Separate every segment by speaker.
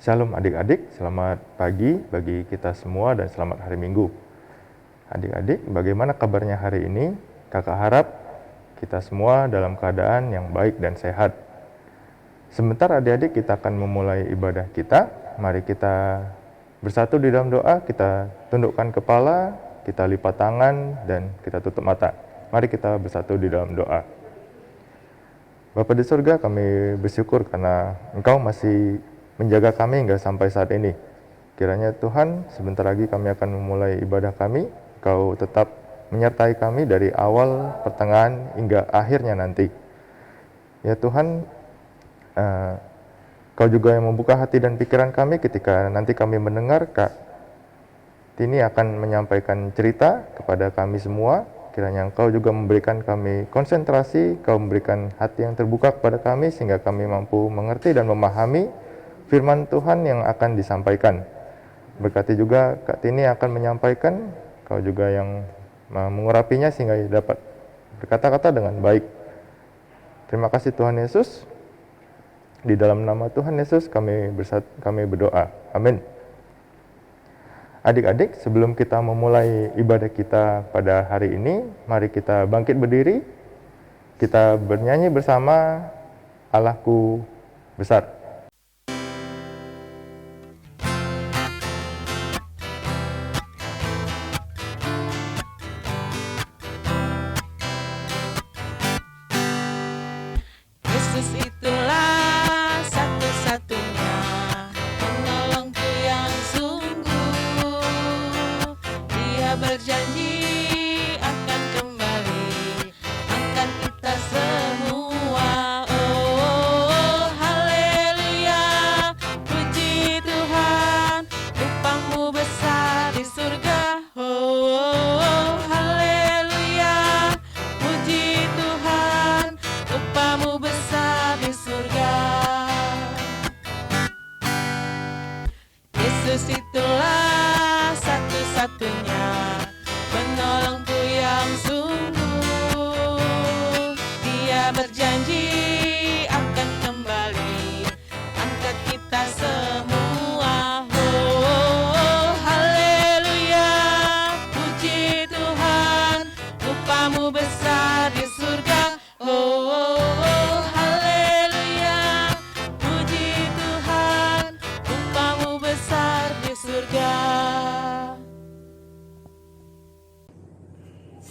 Speaker 1: Shalom adik-adik, selamat pagi bagi kita semua dan selamat hari Minggu. Adik-adik, bagaimana kabarnya hari ini? Kakak harap kita semua dalam keadaan yang baik dan sehat. Sebentar adik-adik kita akan memulai ibadah kita. Mari kita bersatu di dalam doa, kita tundukkan kepala, kita lipat tangan, dan kita tutup mata. Mari kita bersatu di dalam doa. Bapa di surga, kami bersyukur karena Engkau masih menjaga kami hingga sampai saat ini. Kiranya Tuhan, sebentar lagi kami akan memulai ibadah kami. Kau tetap menyertai kami dari awal, pertengahan, hingga akhirnya nanti. Ya Tuhan, Kau juga yang membuka hati dan pikiran kami ketika nanti kami mendengar Kak Tini akan menyampaikan cerita kepada kami semua. Kiranya Engkau juga memberikan kami konsentrasi, Kau memberikan hati yang terbuka kepada kami sehingga kami mampu mengerti dan memahami firman Tuhan yang akan disampaikan. Berkati juga Kak Tini akan menyampaikan, Kau juga yang mengurapinya sehingga dapat berkata-kata dengan baik. Terima kasih Tuhan Yesus. Di dalam nama Tuhan Yesus kami berdoa. Amin. Adik-adik, sebelum kita memulai ibadah kita pada hari ini, mari kita bangkit berdiri. Kita bernyanyi bersama Allahku Besar.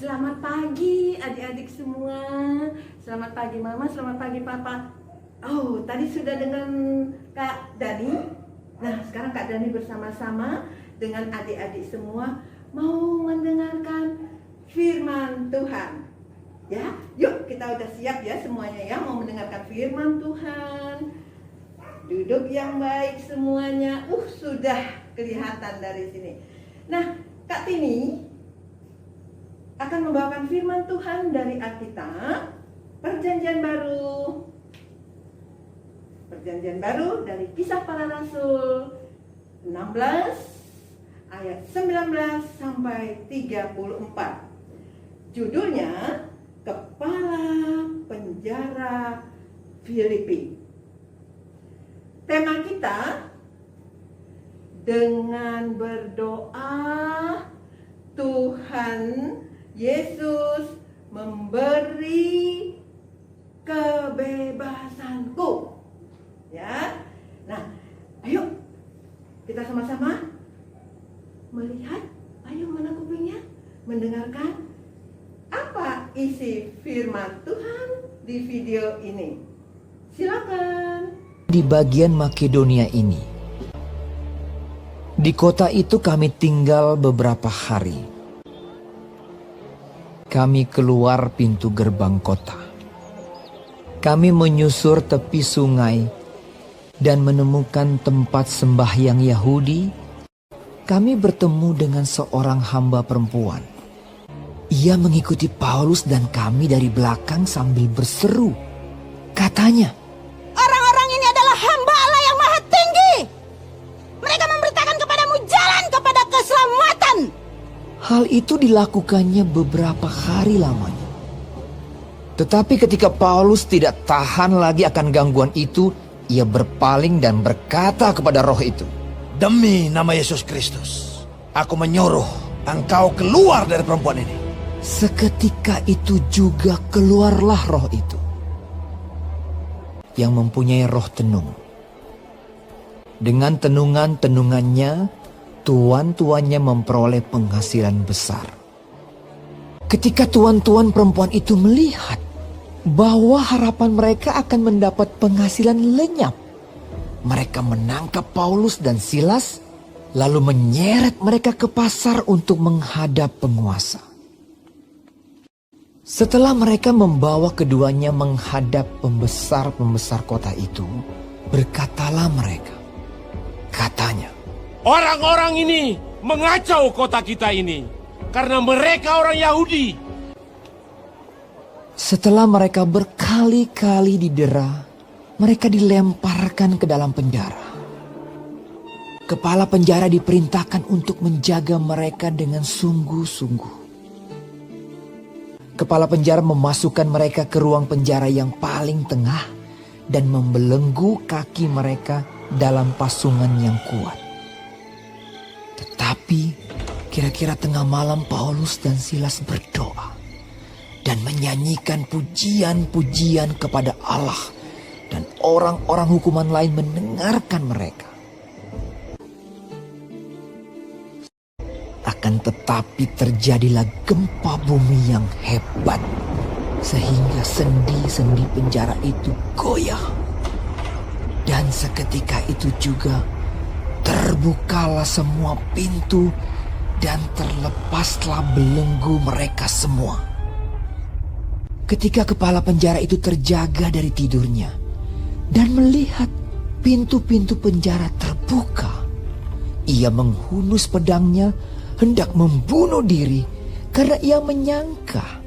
Speaker 2: Selamat pagi adik-adik semua. Selamat pagi Mama, selamat pagi Papa. Oh, tadi sudah dengan Kak Dani. Nah, sekarang Kak Dani bersama-sama dengan adik-adik semua mau mendengarkan firman Tuhan. Ya, yuk kita udah siap ya semuanya ya mau mendengarkan firman Tuhan. Duduk yang baik semuanya. Sudah kelihatan dari sini. Nah, Kak Tini akan membawakan firman Tuhan dari Alkitab Perjanjian Baru. Perjanjian Baru dari Kisah Para Rasul 16 ayat 19 sampai 34. Judulnya Kepala Penjara Filipi. Tema kita dengan berdoa Tuhan Yesus memberi kebebasanku. Ya. Nah, ayo kita sama-sama melihat, ayo mana kupingnya, mendengarkan apa isi firman Tuhan di video ini. Silakan.
Speaker 3: Di bagian Makedonia ini, di kota itu kami tinggal beberapa hari. Kami keluar pintu gerbang kota. Kami menyusur tepi sungai dan menemukan tempat sembahyang Yahudi. Kami bertemu dengan seorang hamba perempuan. Ia mengikuti Paulus dan kami dari belakang sambil berseru. Katanya,
Speaker 4: "Orang-orang ini adalah hamba Allah yang Maha Tinggi. Mereka memberitakan kepadamu jalan kepada keselamatan."
Speaker 3: hal itu dilakukannya beberapa hari lamanya. Tetapi ketika Paulus tidak tahan lagi akan gangguan itu, ia berpaling dan berkata kepada roh itu,
Speaker 5: Demi nama Yesus Kristus, aku menyuruh engkau keluar dari perempuan ini.
Speaker 3: Seketika itu juga keluarlah roh itu, yang mempunyai roh tenung. Dengan tenungan-tenungannya, tuan-tuannya memperoleh penghasilan besar. Ketika tuan-tuan perempuan itu melihat bahwa harapan mereka akan mendapat penghasilan lenyap, mereka menangkap Paulus dan Silas, lalu menyeret mereka ke pasar untuk menghadap penguasa. Setelah mereka membawa keduanya menghadap pembesar-pembesar kota itu, berkatalah mereka, katanya,
Speaker 6: Orang-orang ini mengacau kota kita ini karena mereka orang Yahudi.
Speaker 3: Setelah mereka berkali-kali didera, mereka dilemparkan ke dalam penjara. Kepala penjara diperintahkan untuk menjaga mereka dengan sungguh-sungguh. Kepala penjara memasukkan mereka ke ruang penjara yang paling tengah dan membelenggu kaki mereka dalam pasungan yang kuat. Tetapi kira-kira tengah malam Paulus dan Silas berdoa dan menyanyikan pujian-pujian kepada Allah, dan orang-orang hukuman lain mendengarkan mereka. Akan tetapi terjadilah gempa bumi yang hebat, sehingga sendi-sendi penjara itu goyah. Dan seketika itu juga terbukalah semua pintu dan terlepaslah belenggu mereka semua. Ketika kepala penjara itu terjaga dari tidurnya dan melihat pintu-pintu penjara terbuka, ia menghunus pedangnya hendak membunuh diri karena ia menyangka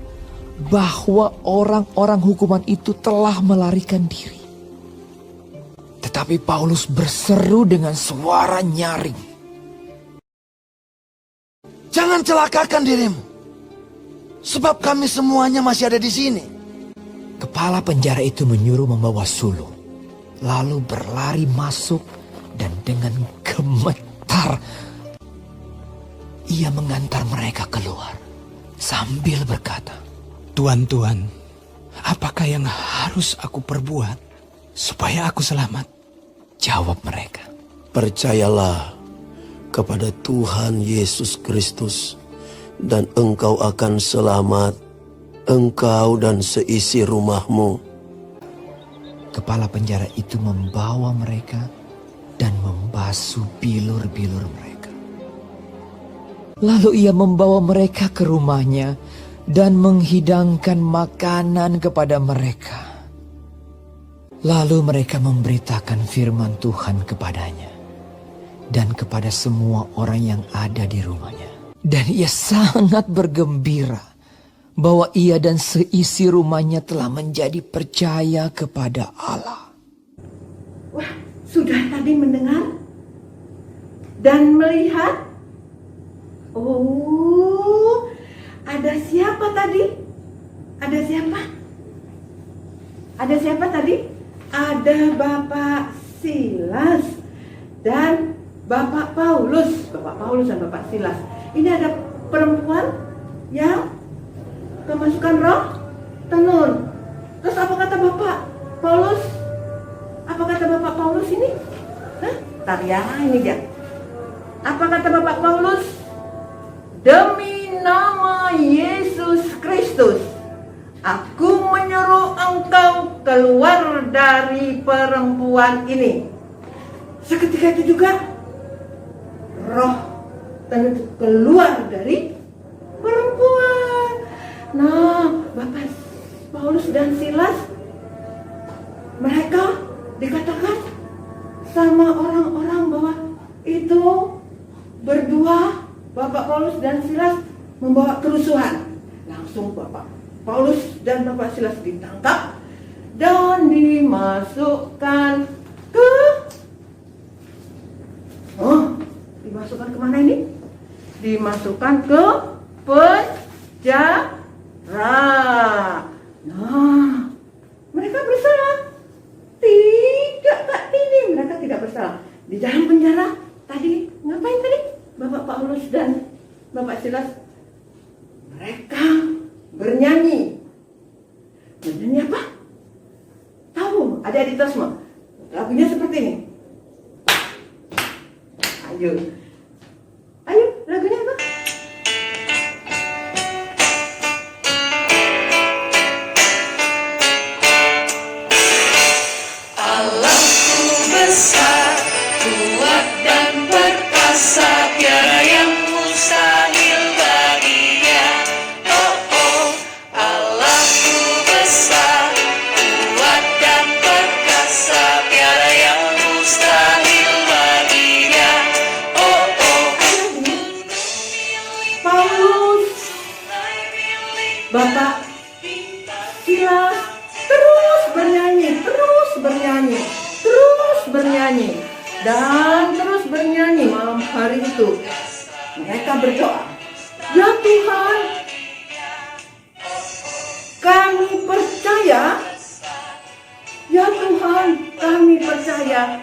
Speaker 3: bahwa orang-orang hukuman itu telah melarikan diri. Tetapi Paulus berseru dengan suara nyaring,
Speaker 5: Jangan celakakan dirimu, sebab kami semuanya masih ada di sini.
Speaker 3: Kepala penjara itu menyuruh membawa sulung, lalu berlari masuk dan dengan gemetar ia mengantar mereka keluar sambil berkata,
Speaker 7: Tuan-tuan, apakah yang harus aku perbuat supaya aku selamat?
Speaker 3: Jawab mereka,
Speaker 8: Percayalah kepada Tuhan Yesus Kristus, dan engkau akan selamat, engkau dan seisi rumahmu.
Speaker 3: Kepala penjara itu membawa mereka dan membasuh bilur-bilur mereka. Lalu ia membawa mereka ke rumahnya dan menghidangkan makanan kepada mereka. Lalu mereka memberitakan firman Tuhan kepadanya dan kepada semua orang yang ada di rumahnya. Dan ia sangat bergembira bahwa ia dan seisi rumahnya telah menjadi percaya kepada Allah.
Speaker 2: Wah, sudah tadi mendengar dan melihat. Oh, ada siapa tadi? Ada siapa? Ada siapa tadi? Ada Bapak Silas dan Bapak Paulus. Bapak Paulus dan Bapak Silas. Ini ada perempuan yang kemasukan roh tenun. Terus apa kata Bapak Paulus? Apa kata Bapak Paulus ini? Hah? Ntar ya, ini dia. Apa kata Bapak Paulus? Demi nama Yesus Kristus, aku menyuruh engkau keluar dari perempuan ini. Seketika itu juga roh tenun keluar dari perempuan. Nah, Bapak Paulus dan Silas, mereka dikatakan sama orang-orang bahwa itu berdua, Bapak Paulus dan Silas, membawa kerusuhan. Langsung Bapak Paulus dan Bapak Silas ditangkap dan dimasukkan ke dimasukkan kemana ini? Dimasukkan ke penjara. Nah, mereka bersalah? Tidak, Kak Di dalam penjara tadi ngapain tadi Bapak Paulus dan Bapak Silas? Mereka bernyanyi. Bernyanyi apa? Tahu, adik-adik kita semua. Lagunya seperti ini. Ayo, lagunya apa?
Speaker 9: Allahku besar, kuat dan perkasa, tiada yang mustahil baginya. Oh oh, Allahku besar, kuat dan perkasa, tiada yang mustahil baginya. Oh oh.
Speaker 2: Paulus, Bapak Silas terus bernyanyi dan terus bernyanyi malam hari itu. Mereka berdoa, ya Tuhan, kami percaya, ya Tuhan, kami percaya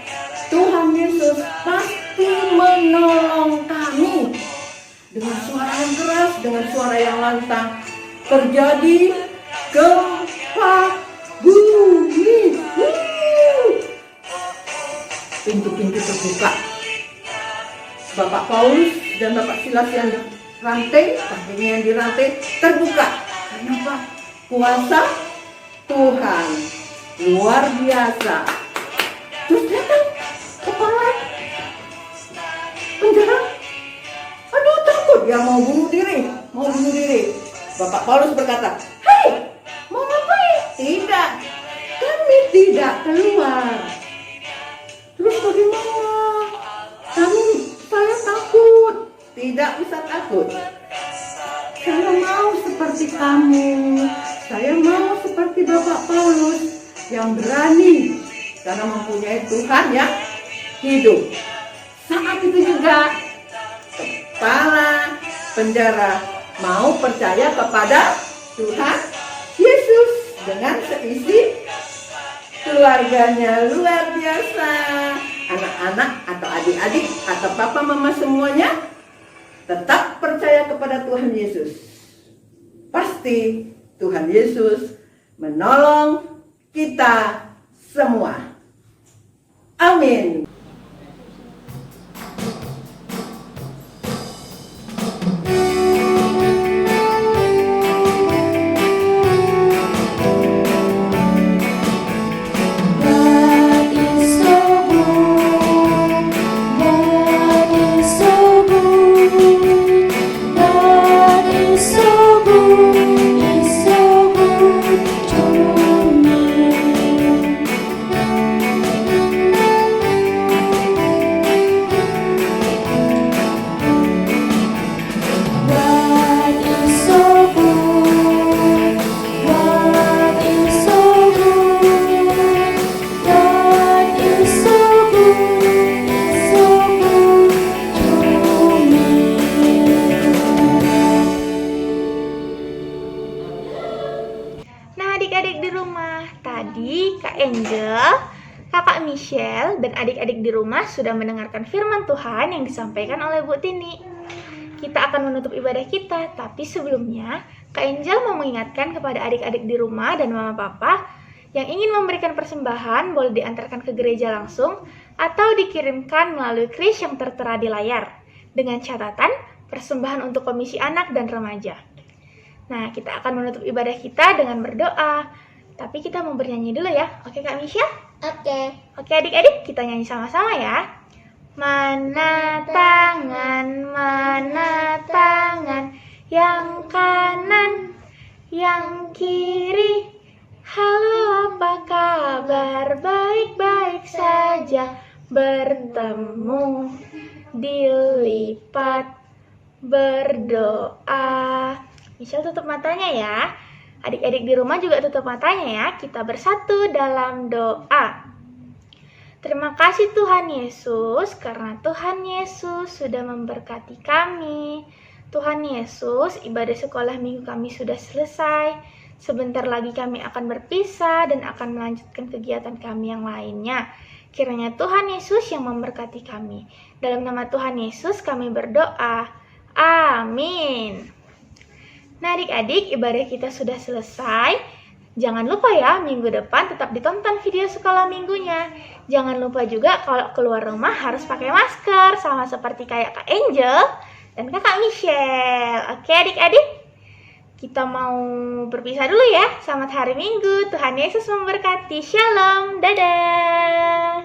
Speaker 2: Tuhan Yesus pasti menolong kami. Dengan suara yang keras, dengan suara yang lantang, terjadi gempa bumi. Pintu-pintu terbuka. Bapak Paulus dan Bapak Silas yang dirantai, kakinya yang dirantai terbuka. Kenapa? Kuasa Tuhan luar biasa. Terus datang kepala penjara. Aduh, takut dia mau bunuh diri. Bapak Paulus berkata, "Hei, mau ngapain?" "Tidak, kami tidak keluar." "Terus bagaimana? Saya takut." "Tidak usah takut. Saya mau seperti kamu. Saya mau seperti Bapak Paulus yang berani karena mempunyai Tuhan yang hidup." Saat itu juga kepala penjara mau percaya kepada Tuhan Yesus dengan seisi keluarganya. Luar biasa. Anak-anak atau adik-adik atau papa mama semuanya tetap percaya kepada Tuhan Yesus. Pasti Tuhan Yesus menolong kita semua. Amin.
Speaker 10: Kakak Michelle dan adik-adik di rumah sudah mendengarkan firman Tuhan yang disampaikan oleh Bu Tini. Kita akan menutup ibadah kita, tapi sebelumnya Kak Angel mau mengingatkan kepada adik-adik di rumah dan mama papa yang ingin memberikan persembahan boleh diantarkan ke gereja langsung atau dikirimkan melalui kris yang tertera di layar dengan catatan persembahan untuk komisi anak dan remaja. Nah, kita akan menutup ibadah kita dengan berdoa. Tapi kita mau bernyanyi dulu ya. Oke Kak Misha?
Speaker 11: Oke.
Speaker 10: Oke adik-adik, kita nyanyi sama-sama ya. Mana tangan, yang kanan, yang kiri. Halo, apa kabar? Baik-baik saja. Bertemu, dilipat, berdoa. Michelle tutup matanya ya. Adik-adik di rumah juga tutup matanya ya. Kita bersatu dalam doa. Terima kasih Tuhan Yesus, karena Tuhan Yesus sudah memberkati kami. Tuhan Yesus, ibadah sekolah minggu kami sudah selesai. Sebentar lagi kami akan berpisah dan akan melanjutkan kegiatan kami yang lainnya. Kiranya Tuhan Yesus yang memberkati kami. Dalam nama Tuhan Yesus kami berdoa. Amin. Nah adik-adik, ibadah kita sudah selesai. Jangan lupa ya, minggu depan tetap ditonton video sekolah minggunya. Jangan lupa juga kalau keluar rumah harus pakai masker, sama seperti kayak Kak Angel dan Kakak Michelle. Oke adik-adik, kita mau berpisah dulu ya. Selamat hari Minggu, Tuhan Yesus memberkati. Shalom, dadah.